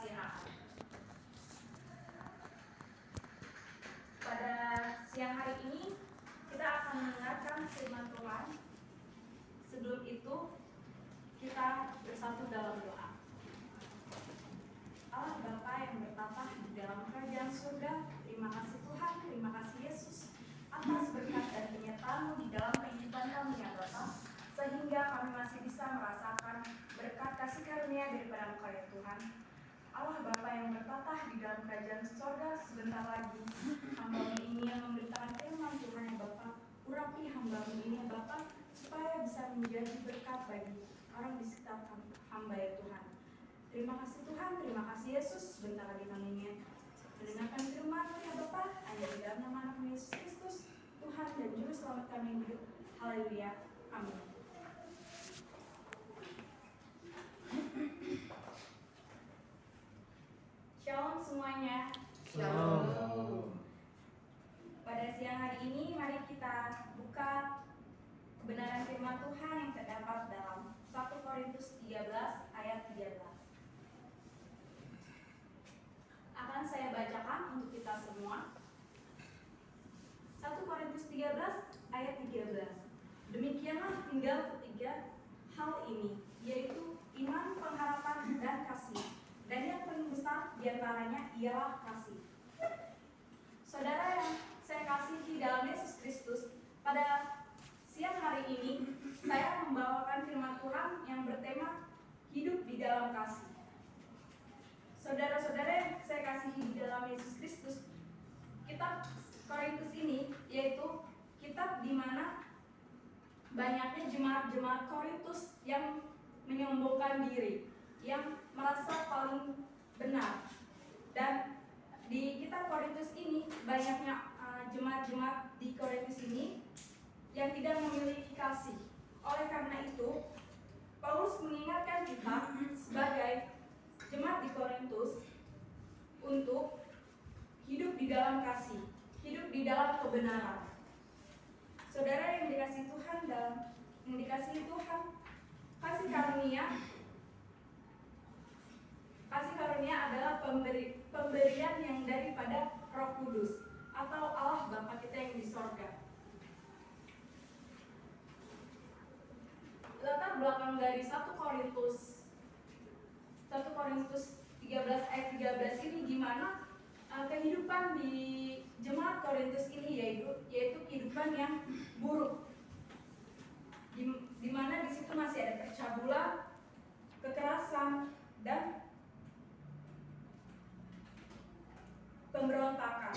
dikasihi. Pada siang hari ini kita akan mendengarkan firman Tuhan. Sebelum itu kita bersatu dalam doa. Allah Bapa yang bertata di dalam kerajaan surga, terima kasih Tuhan, terima kasih Yesus atas berkat dan penyertaan-Mu di dalam kehidupan kami ya Bapa, sehingga kami masih bisa merasakan berkat kasih karunia daripada Engkau ya Tuhan. Allah Bapa yang bertata di dalam kerajaan surga, sebentar lagi hamba-Mu ini yang memberitakan firman Tuhan ya Bapa, urapi hamba-Mu ini ya Bapa, supaya bisa menjadi berkat bagi orang di sekitar hamba ya Tuhan. Terima kasih Tuhan, terima kasih Yesus. Sebentar lagi kami ingin mendengarkan firman-Mu ya Bapa, hanya di dalam nama Anak-Mu Yesus Kristus, Tuhan dan Juru Selamat kami yang hidup. Haleluya, amin. Shalom semuanya. Shalom. Pada siang hari ini mari kita buka kebenaran firman Tuhan yang terdapat dalam 1 Korintus 13 ayat 13. Akan saya bacakan untuk kita semua. 1 Korintus 13 ayat 13. Demikianlah tinggal ketiga hal ini, yaitu iman, pengharapan, dan kasih. Dan yang paling besar diantaranya ialah kasih. Saudara yang saya kasihi dalam Yesus Kristus, pada siang hari ini saya membawakan firman Tuhan yang bertema hidup di dalam kasih. Saudara-saudara yang saya kasihi di dalam Yesus Kristus, kitab Korintus ini yaitu kitab di mana banyaknya jemaat-jemaat Korintus yang menyombongkan diri, yang merasa paling benar. Dan di kitab Korintus ini banyaknya jemaat-jemaat di Korintus ini yang tidak memiliki kasih. Oleh karena itu, Paulus mengingatkan kita sebagai jemaat di Korintus untuk hidup di dalam kasih, hidup di dalam kebenaran. Saudara yang dikasihi Tuhan, kasih karunia adalah pemberian yang daripada Roh Kudus atau Allah Bapa kita yang di sorga. Latar belakang dari 1 Korintus 13 ayat 13 ini gimana kehidupan di jemaat Korintus ini yaitu kehidupan yang buruk, di mana di situ masih ada percabulan, kekerasan, dan pemberontakan.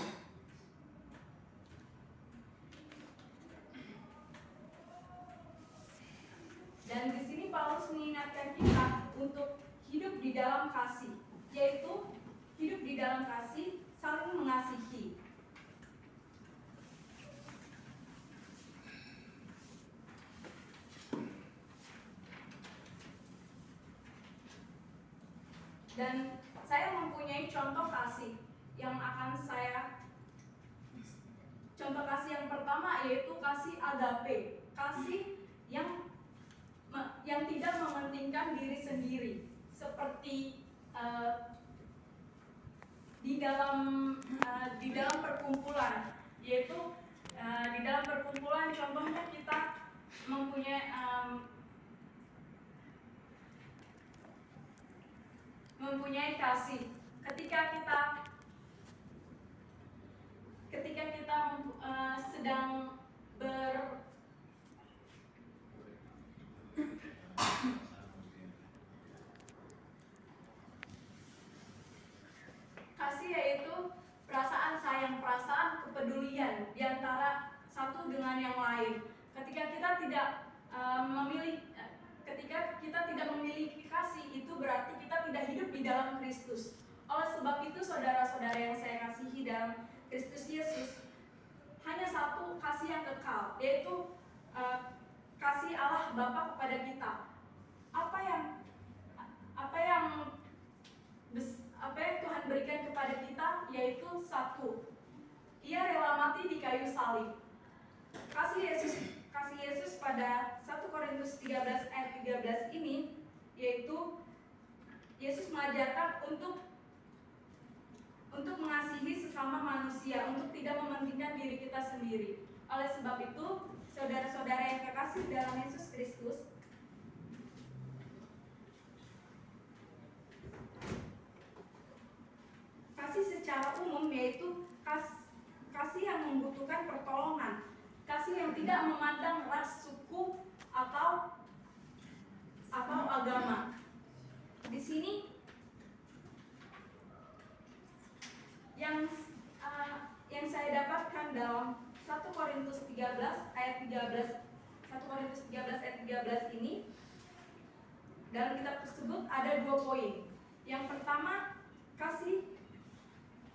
Dan di sini Paulus mengingatkan kita untuk hidup di dalam kasih, yaitu hidup di dalam kasih, saling mengasihi. Dan saya mempunyai contoh kasih yang yang pertama yaitu kasih agape, kasih yang tidak mementingkan diri sendiri, seperti di dalam perkumpulan, yaitu di dalam perkumpulan contohnya kita mempunyai kasih. Ketika kita sedang kasih yaitu perasaan sayang, perasaan kepedulian di antara satu dengan yang lain. Ketika kita tidak memiliki kasih, itu berarti kita tidak hidup di dalam Kristus. Oleh sebab itu, saudara-saudara yang saya kasihi dalam Kristus Yesus, hanya satu kasih yang kekal, yaitu kasih Allah Bapa kepada kita. Apa yang Tuhan berikan kepada kita yaitu satu, Ia rela mati di kayu salib. Kasih Yesus pada 1 Korintus 13 ayat 13 ini yaitu Yesus mengajarkan untuk untuk mengasihi sesama manusia, untuk tidak mementingkan diri kita sendiri. Oleh sebab itu, saudara-saudara yang terkasih dalam Yesus Kristus, kasih secara umum yaitu kasih yang membutuhkan pertolongan, kasih yang tidak memandang ras, suku, atau agama. Di sini yang saya dapatkan dalam 1 Korintus 13 ayat 13, 1 Korintus 13 ayat 13 ini, dalam kitab tersebut ada 2 poin. Yang pertama, kasih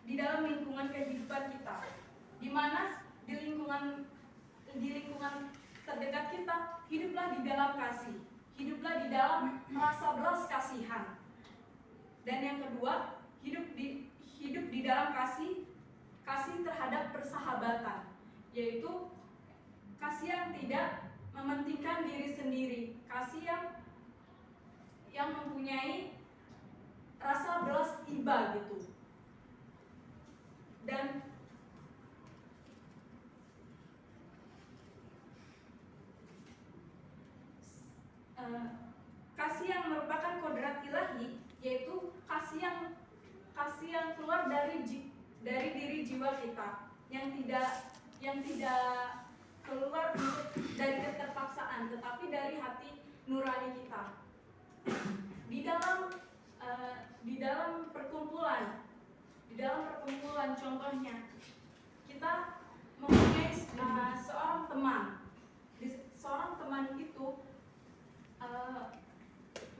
di dalam lingkungan kehidupan kita, di mana di lingkungan terdekat kita, hiduplah di dalam kasih, hiduplah di dalam rasa belas kasihan. Dan yang kedua, hidup di dalam kasih terhadap persahabatan, yaitu kasih yang tidak mementingkan diri sendiri, kasih yang mempunyai rasa belas iba gitu. Dan kasih yang merupakan kodrat ilahi, yaitu kasih yang keluar dari diri jiwa kita, yang tidak keluar dari keterpaksaan, tetapi dari hati nurani kita. Di dalam perkumpulan contohnya, kita mempunyai seorang teman. Seorang teman itu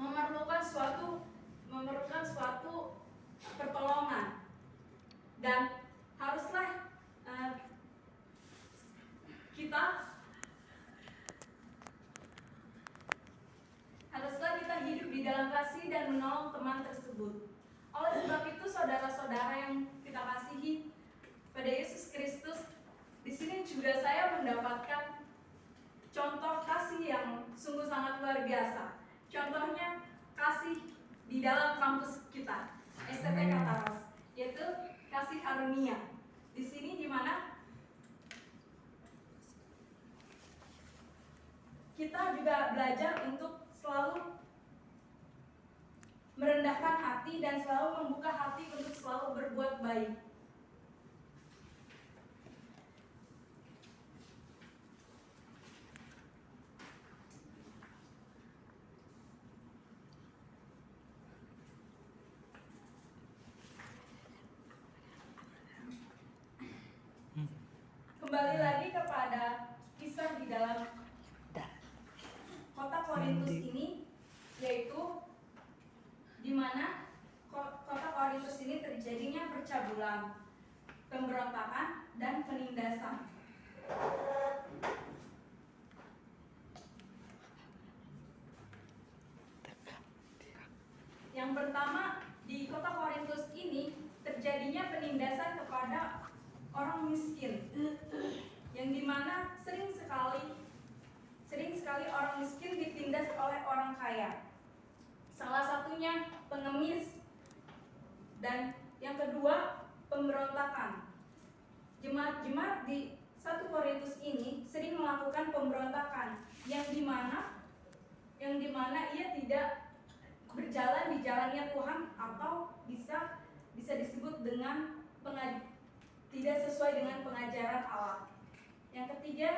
memerlukan suatu pertolongan, dan haruslah kita hidup di dalam kasih dan menolong teman tersebut. Oleh sebab itu, saudara-saudara yang kita kasihi pada Yesus Kristus, di sini juga saya mendapatkan contoh kasih yang sungguh sangat luar biasa. Contohnya kasih di dalam kampus kita, STT Kataros, yaitu kasih karunia. Di sini di mana kita juga belajar untuk selalu merendahkan hati dan selalu membuka hati untuk selalu berbuat baik. Kembali lagi kepada kisah di dalam kota Korintus ini, yaitu di mana kota Korintus ini terjadinya percabulan, pemberontakan, dan penindasan. Yang pertama, di kota Korintus ini terjadinya penindasan kepada orang miskin, yang dimana sering sekali orang miskin ditindas oleh orang kaya. Salah satunya pengemis, dan yang kedua pemberontakan. Jemaat-jemaat di 1 Korintus ini sering melakukan pemberontakan, yang dimana ia tidak berjalan di jalannya Tuhan, atau bisa disebut dengan tidak sesuai dengan pengajaran Allah. Yang ketiga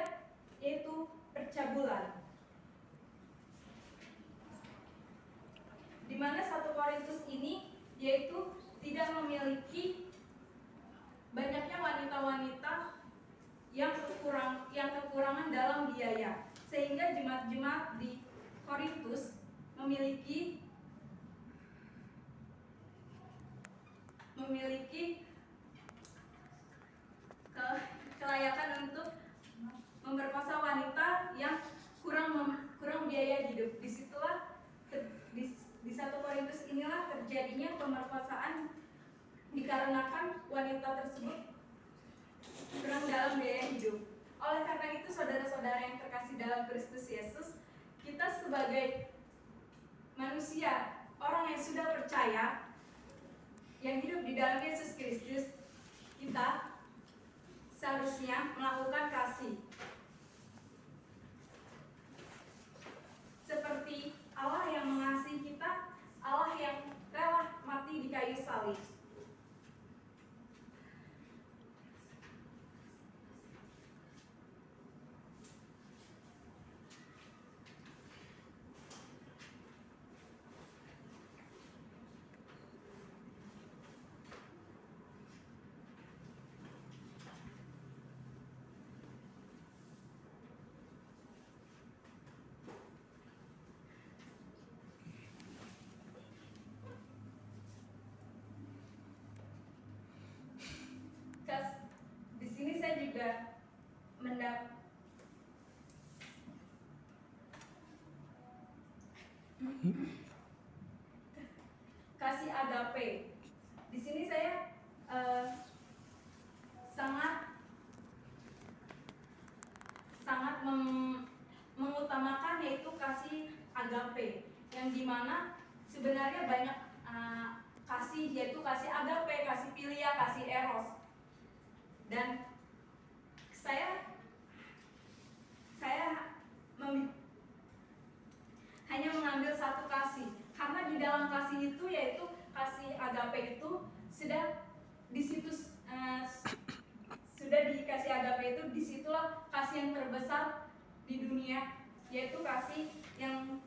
yaitu percabulan, di mana 1 Korintus ini yaitu tidak memiliki banyaknya wanita-wanita yang kekurangan dalam biaya, sehingga jemaat-jemaat di Korintus memiliki kelayakan untuk memperkosa wanita yang kurang biaya hidup. Disitulah di 1 Korintus inilah terjadinya pemerkosaan dikarenakan wanita tersebut kurang dalam biaya hidup. Oleh karena itu, saudara-saudara yang terkasih dalam Kristus Yesus, kita sebagai manusia, orang yang sudah percaya, yang hidup di dalam Yesus Kristus, kita seharusnya melakukan kasih. Seperti Allah yang mengasihi kita, Allah yang rela mati di kayu salib. Di sini saya juga kasih agape. Di sini saya sangat mengutamakan yaitu kasih agape, yang dimana sebenarnya banyak kasih, yaitu kasih agape, kasih philia, kasih eros. Dan saya hanya mengambil satu kasih, karena di dalam kasih itu, yaitu kasih agape itu sudah dikasih agape itu, disitulah kasih yang terbesar di dunia, yaitu kasih yang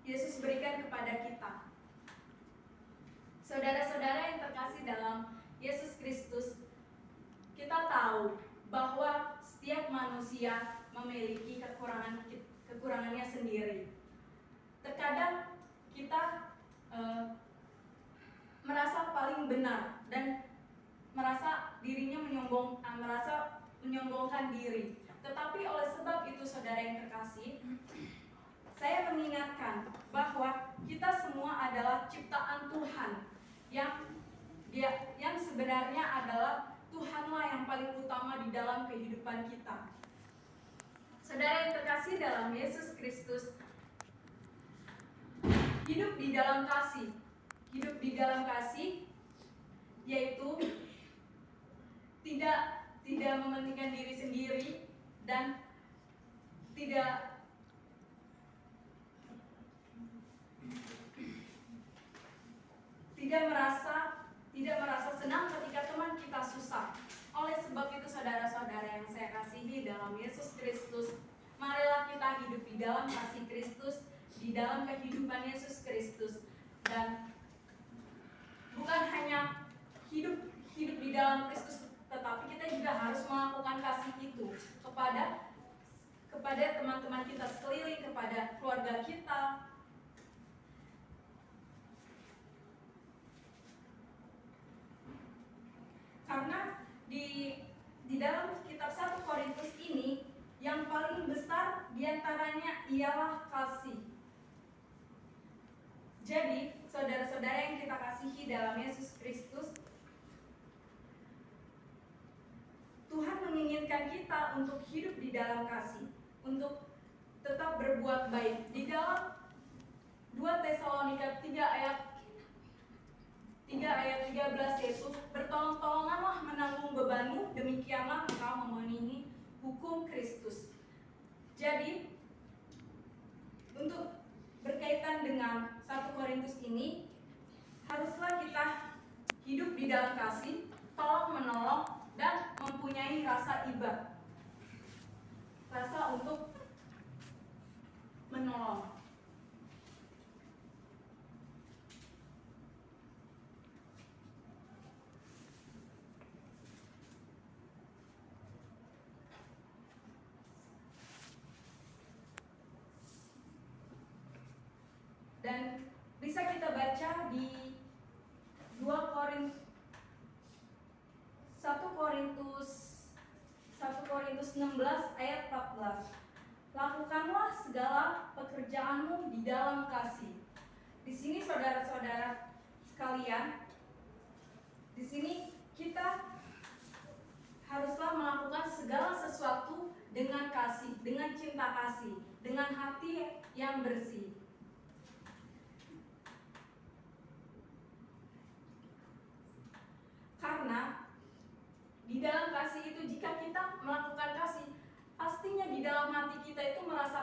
Yesus berikan kepada kita. Saudara-saudara yang terkasih dalam Yesus Kristus, kita tahu bahwa setiap manusia memiliki kekurangannya sendiri. Terkadang kita merasa paling benar dan merasa dirinya menyombongkan diri. Tetapi oleh sebab itu, saudara yang terkasih, saya mengingatkan bahwa kita semua adalah ciptaan Tuhan yang sebenarnya adalah Tuhanlah yang paling utama di dalam kehidupan kita. Saudara yang terkasih dalam Yesus Kristus, hidup di dalam kasih yaitu tidak mementingkan diri sendiri dan tidak merasa senang ketika teman kita susah. Oleh sebab itu, saudara-saudara yang saya kasihi dalam Yesus Kristus, marilah kita hidup di dalam kasih Kristus, di dalam kehidupan Yesus Kristus, dan bukan hanya hidup di dalam Kristus, tetapi kita juga harus melakukan kasih itu kepada teman-teman kita sekeliling, kepada keluarga kita. Karena di dalam kitab 1 Korintus ini, yang paling besar diantaranya ialah kasih. Jadi, saudara-saudara yang kita kasihi dalam Yesus Kristus, Tuhan menginginkan kita untuk hidup di dalam kasih, untuk tetap berbuat baik. Di dalam 2 Tesalonika 3 ayat 13 yaitu, bertolong-tolonganlah menanggung bebanmu, demikianlah engkau memenuhi hukum Kristus. Jadi, untuk berkaitan dengan 1 Korintus ini, haruslah kita hidup di dalam kasih, tolong menolong, dan mempunyai rasa iba, rasa untuk menolong. Dan bisa kita baca di 1 Korintus 16 ayat 14. Lakukanlah segala pekerjaanmu di dalam kasih. Di sini saudara-saudara sekalian, di sini kita haruslah melakukan segala sesuatu dengan kasih, dengan cinta kasih, dengan hati yang bersih.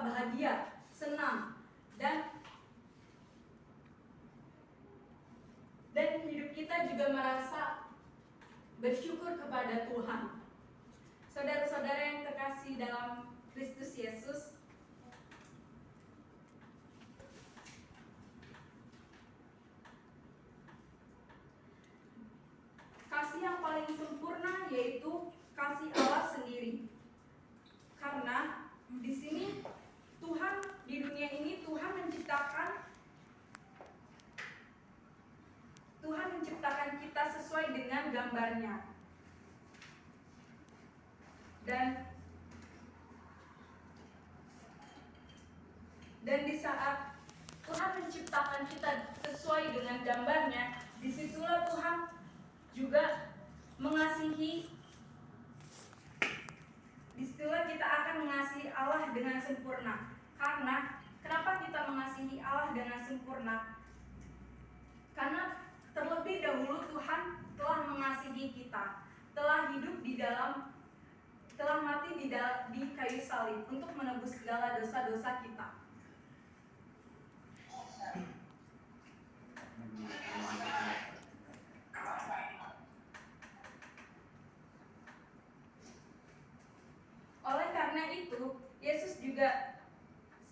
merasa bahagia, senang, dan hidup kita juga merasa bersyukur kepada Tuhan. Saudara-saudara yang terkasih dalam Kristus Yesus, kasih yang paling sempurna yaitu kasih Allah sendiri. Karena di sini Tuhan, di dunia ini Tuhan menciptakan kita sesuai dengan gambarnya. Dan di saat Tuhan menciptakan kita sesuai dengan gambarnya, disitulah Tuhan juga mengasihi. Disitulah kita akan mengasihi Allah dengan sempurna. Karena kenapa kita mengasihi Allah dengan sempurna? Karena terlebih dahulu Tuhan telah mengasihi kita, telah mati di kayu salib untuk menebus segala dosa-dosa kita. Oleh karena itu, Yesus juga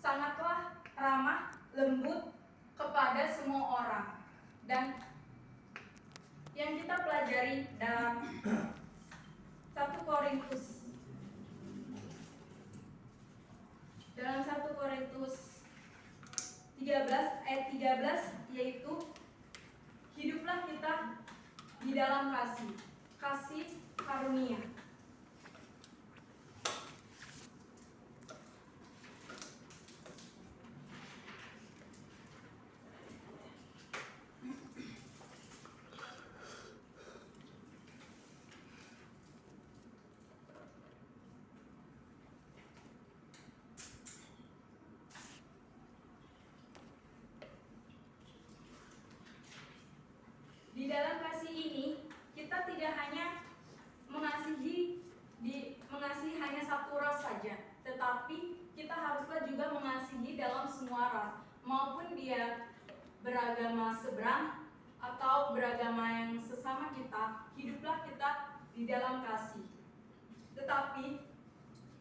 sangatlah ramah, lembut kepada semua orang. Dan yang kita pelajari dalam 1 Korintus 13 ayat 13, yaitu hiduplah kita di dalam kasih karunia. Di dalam kasih ini, kita tidak hanya mengasihi hanya satu ras saja, tetapi kita haruslah juga mengasihi dalam semua ras, maupun dia beragama seberang atau beragama yang sesama kita. Hiduplah kita di dalam kasih. Tetapi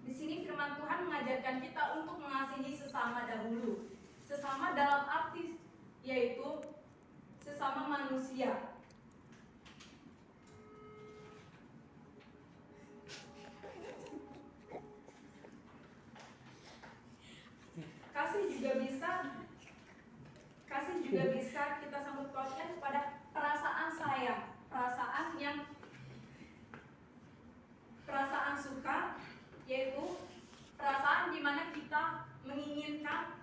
di sini firman Tuhan mengajarkan kita untuk mengasihi sesama dahulu. Sesama dalam arti yaitu sesama manusia. Kasih juga bisa kita sangkut pautkan kepada perasaan sayang, perasaan suka, yaitu perasaan di mana kita menginginkan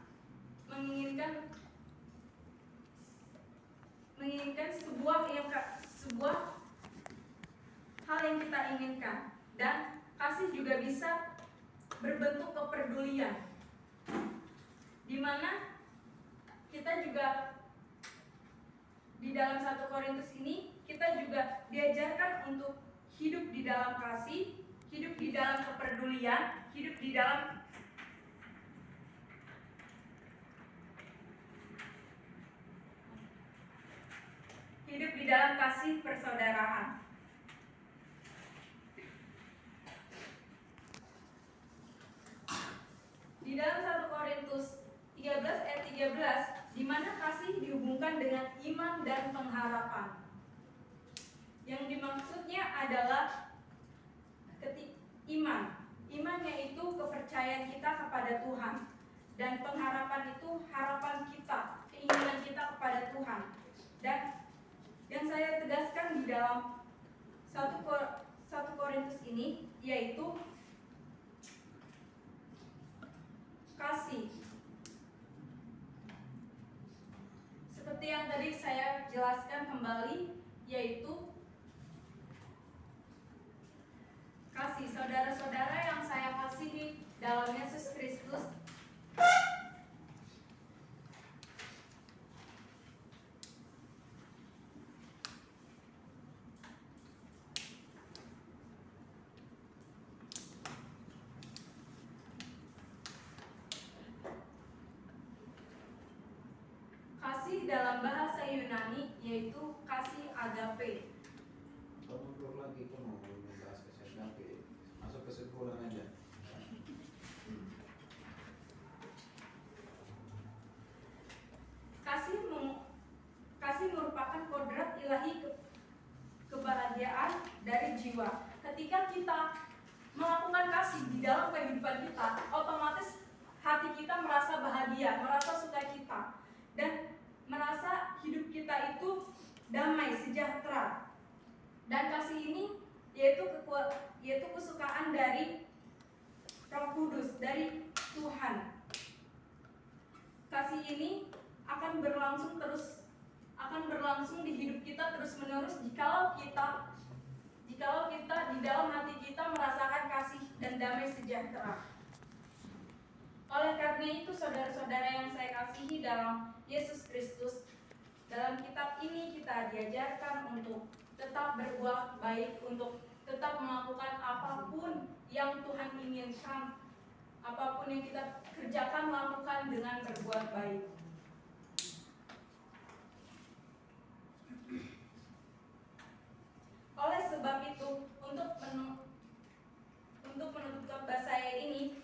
sebuah hal yang kita inginkan. Dan kasih juga bisa berbentuk kepedulian, di mana kita juga di dalam 1 Korintus ini kita juga diajarkan untuk hidup di dalam kasih, hidup di dalam kepedulian, hidup di dalam kasih persaudaraan. Di dalam 1 Korintus 13 ayat 13, di mana kasih dihubungkan dengan iman dan pengharapan. Yang dimaksudnya adalah iman yaitu kepercayaan kita kepada Tuhan, dan pengharapan itu harapan kita, keinginan kita kepada Tuhan. Dan yang saya tegaskan di dalam 1 Korintus ini yaitu kasih. Seperti yang tadi saya jelaskan kembali, yaitu kasih. Saudara-saudara yang saya kasihi dalam Yesus Kristus, Kasih dalam bahasa Yunani yaitu kasih agape. Mundur lagi, kok mau membahas kasih agape? Masuk kesimpulan aja. Kasih merupakan kodrat ilahi kebahagiaan dari jiwa. Ketika kita melakukan kasih di dalam kehidupan kita, otomatis hati kita merasa bahagia, merasa sukacita, dan merasa hidup kita itu damai, sejahtera. Dan kasih ini yaitu kesukaan dari Roh Kudus, dari Tuhan. Kasih ini akan berlangsung di hidup kita terus-menerus jikalau kita di dalam hati kita merasakan kasih dan damai sejahtera. Oleh karena itu, saudara-saudara yang saya kasihi dalam Yesus Kristus, dalam kitab ini kita diajarkan untuk tetap berbuat baik, untuk tetap melakukan apapun yang Tuhan inginkan, apapun yang kita kerjakan, lakukan dengan berbuat baik. Oleh sebab itu, untuk menutup khotbah saya ini,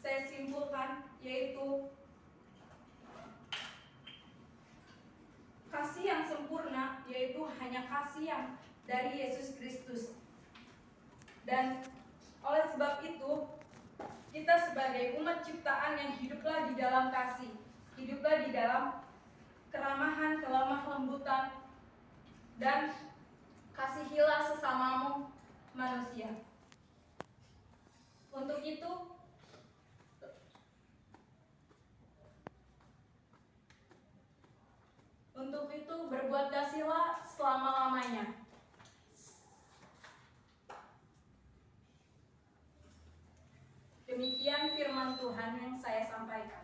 saya simpulkan yaitu kasih yang sempurna yaitu hanya kasih yang dari Yesus Kristus. Dan oleh sebab itu, kita sebagai umat ciptaan yang hiduplah di dalam kasih, hiduplah di dalam keramahan, kelemah lembutan, dan kasihilah sesamamu manusia. Untuk itu berbuat kasihlah selama-lamanya. Demikian firman Tuhan yang saya sampaikan.